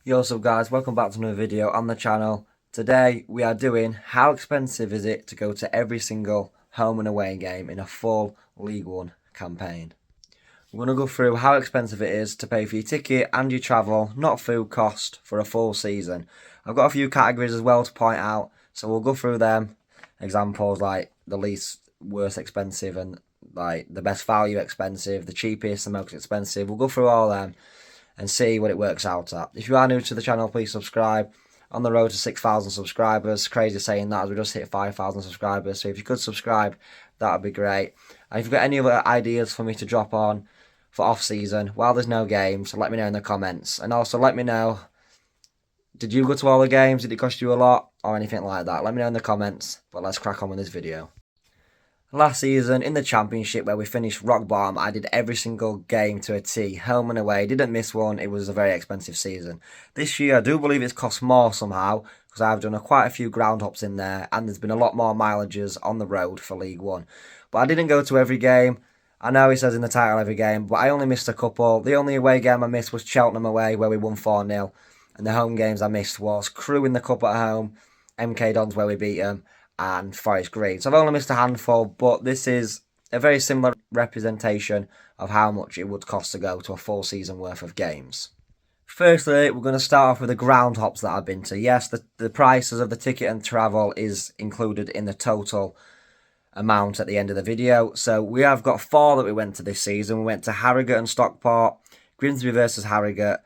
Yo, what's up guys, welcome back to another video on the channel. Today we are doing how expensive is it to go to every single home and away game in a full League One campaign. We're going to go through how expensive it is to pay for your ticket and your travel, not food cost, for a full season. I've got a few categories as well to point out, so we'll go through them. Examples like the least worst expensive and like the best value expensive, the cheapest, the most expensive. We'll go through all them and see what it works out at. If you are new to the channel, please subscribe. On the road to 6,000 subscribers. Crazy saying that as we just hit 5,000 subscribers. So if you could subscribe, that would be great. And if you've got any other ideas for me to drop on for off season while there's no games, let me know in the comments. And also let me know, did you go to all the games? Did it cost you a lot? Or anything like that? Let me know in the comments. But let's crack on with this video. Last season in the Championship, where we finished rock bottom, I did every single game to a T, home and away. Didn't miss one. It was a very expensive season. This year, I do believe it's cost more somehow because I've done quite a few ground hops in there, and there's been a lot more mileages on the road for League One. But I didn't go to every game. I know it says in the title every game, but I only missed a couple. The only away game I missed was Cheltenham away, where we won 4-0. And the home games I missed was Crewe in the Cup at home, MK Dons where we beat them, and Forest Green. So I've only missed a handful, but this is a very similar representation of how much it would cost to go to a full season worth of games. Firstly, we're going to start off with the ground hops that I've been to. Yes, the prices of the ticket and travel is included in the total amount at the end of the video. So we have got 4 that we went to this season. We went to Harrogate and Stockport, Grimsby versus Harrogate,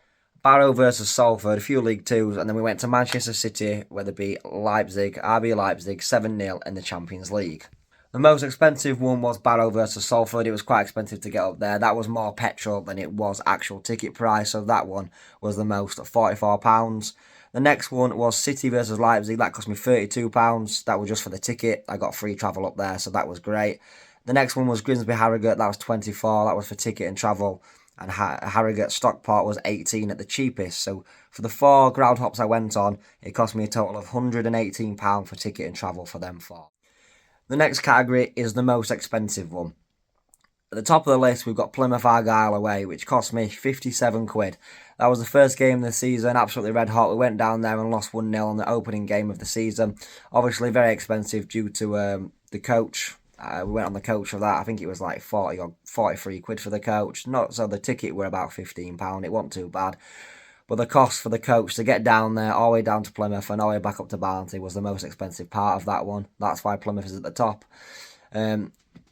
Barrow versus Salford, a few League Twos, and then we went to Manchester City, where they beat Leipzig, RB Leipzig 7-0 in the Champions League. The most expensive one was Barrow versus Salford. It was quite expensive to get up there. That was more petrol than it was actual ticket price, so that one was the most at £44. The next one was City versus Leipzig. That cost me £32. That was just for the ticket. I got free travel up there, so that was great. The next one was Grimsby Harrogate. That was 24. That was for ticket and travel. And Harrogate Stockport was 18 at the cheapest. So for the 4 ground hops I went on, it cost me a total of £118 for ticket and travel for them 4. The next category is the most expensive one. At the top of the list, we've got Plymouth Argyle away, which cost me 57 quid. That was the first game of the season, absolutely red hot. We went down there and lost 1-0 on the opening game of the season. Obviously very expensive due to the coach. We went on the coach for that. I think it was like 40 or 43 quid for the coach. Not so the ticket were about £15. It wasn't too bad. But the cost for the coach to get down there, all the way down to Plymouth and all the way back up to Barnsley, was the most expensive part of that one. That's why Plymouth is at the top.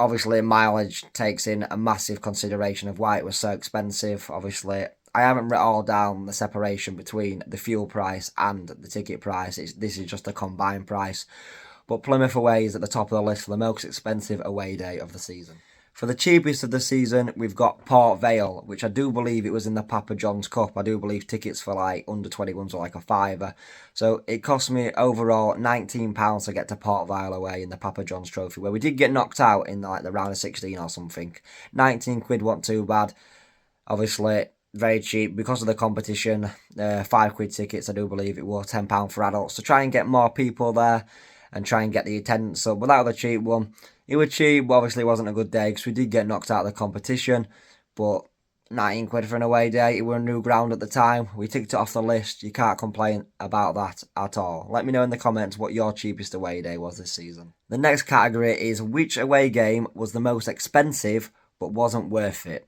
Obviously, mileage takes in a massive consideration of why it was so expensive. Obviously, I haven't written all down the separation between the fuel price and the ticket price. This is just a combined price. But Plymouth away is at the top of the list for the most expensive away day of the season. For the cheapest of the season, we've got Port Vale, which I do believe it was in the Papa John's Cup. I do believe tickets for like under 21s were like a fiver. So it cost me overall £19 to get to Port Vale away in the Papa John's Trophy, where we did get knocked out in like the round of 16 or something. 19 quid wasn't too bad. Obviously, very cheap because of the competition. 5 quid tickets, I do believe it was £10 for adults, to try and get more people there and try and get the attendance up. But that was a cheap one. It was cheap, but obviously it wasn't a good day because we did get knocked out of the competition. But 19 quid for an away day, it were a new ground at the time. We ticked it off the list. You can't complain about that at all. Let me know in the comments what your cheapest away day was this season. The next category is which away game was the most expensive but wasn't worth it.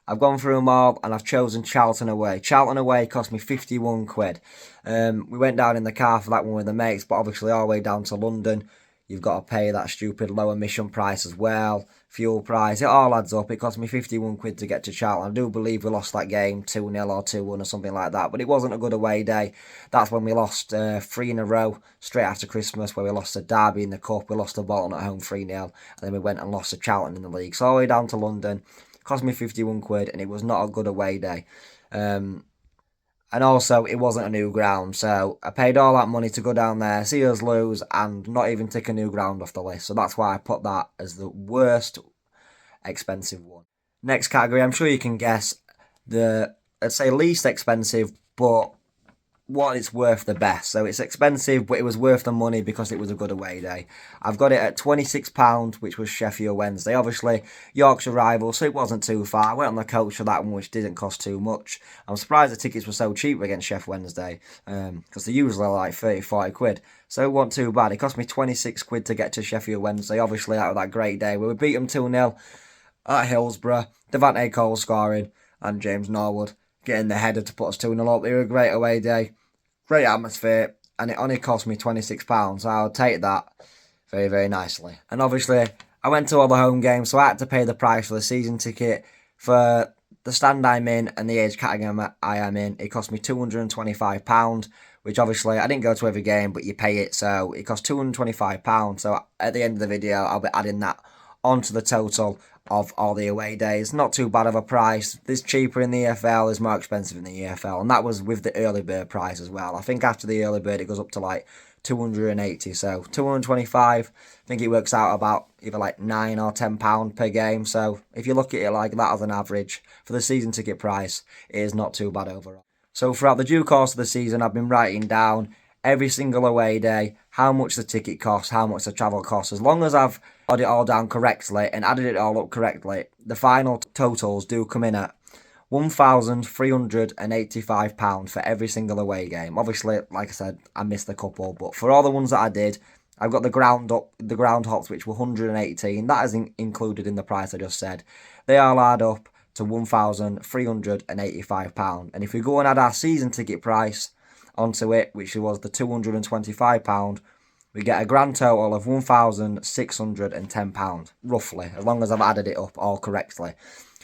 I've gone through them all and I've chosen Charlton away. Charlton away cost me 51 quid. We went down in the car for that one with the mates, but obviously all the way down to London, you've got to pay that stupid low emission price as well. Fuel price, it all adds up. It cost me 51 quid to get to Charlton. I do believe we lost that game 2-0 or 2-1 or something like that, but it wasn't a good away day. That's when we lost 3 in a row straight after Christmas, where we lost to Derby in the Cup, we lost to Bolton at home 3-0, and then we went and lost to Charlton in the league. So all the way down to London, cost me 51 quid, and it was not a good away day. And also, it wasn't a new ground, so I paid all that money to go down there, see us lose, and not even take a new ground off the list. So that's why I put that as the worst expensive one. Next category, I'm sure you can guess, I'd say least expensive, but what it's worth the best. So it's expensive, but it was worth the money because it was a good away day. I've got it at £26, which was Sheffield Wednesday. Obviously, Yorkshire rival, so it wasn't too far. I went on the coach for that one, which didn't cost too much. I'm surprised the tickets were so cheap against Sheffield Wednesday, because they're usually like 30, 40 quid. So it wasn't too bad. It cost me 26 quid to get to Sheffield Wednesday. Obviously, that was that great day. We beat them 2-0 at Hillsborough. Devante Cole scoring and James Norwood getting the header to put us 2-0 up. They were a great away day. Great atmosphere, and it only cost me £26, so I'll take that very, very nicely. And obviously, I went to all the home games, so I had to pay the price for the season ticket. For the stand I'm in and the age category I am in, it cost me £225, which obviously, I didn't go to every game, but you pay it, so it cost £225. So at the end of the video, I'll be adding that onto the total of all the away days. Not too bad of a price. It's cheaper in the EFL, it's more expensive in the EFL, and that was with the early bird price as well. I think after the early bird it goes up to like 280, so 225. I think it works out about either like £9 or £10 per game. So if you look at it like that as an average for the season ticket price, it is not too bad overall. So throughout the due course of the season, I've been writing down every single away day, how much the ticket costs, how much the travel costs. As long as I've got it all down correctly and added it all up correctly, the final totals do come in at £1,385 for every single away game. Obviously, like I said, I missed a couple, but for all the ones that I did, I've got the ground hops, which were 118. That is included in the price I just said. They all add up to £1,385. And if we go and add our season ticket price onto it, which was the £225, we get a grand total of £1,610, roughly, as long as I've added it up all correctly.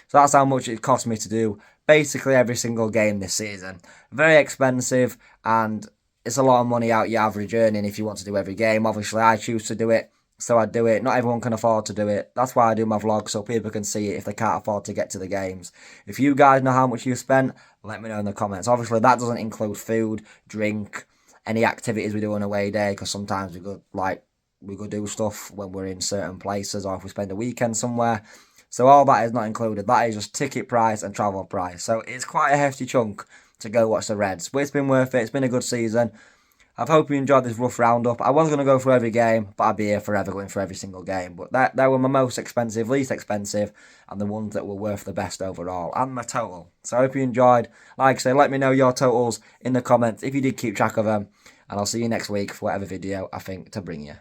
So that's how much it cost me to do basically every single game this season. Very expensive, and it's a lot of money out your average earning if you want to do every game. Obviously, I choose to do it, so I do it. Not everyone can afford to do it. That's why I do my vlog, so people can see it if they can't afford to get to the games. If you guys know how much you spent, let me know in the comments. Obviously, that doesn't include food, drink, any activities we do on away day, because sometimes we go do stuff when we're in certain places, or if we spend a weekend somewhere. So all that is not included. That is just ticket price and travel price. So it's quite a hefty chunk to go watch the Reds. But it's been worth it. It's been a good season. I hope you enjoyed this rough roundup. I was going to go through every game, but I'd be here forever going through every single game. But they were my most expensive, least expensive, and the ones that were worth the best overall, and my total. So I hope you enjoyed. Like I say, let me know your totals in the comments if you did keep track of them. And I'll see you next week for whatever video I think to bring you.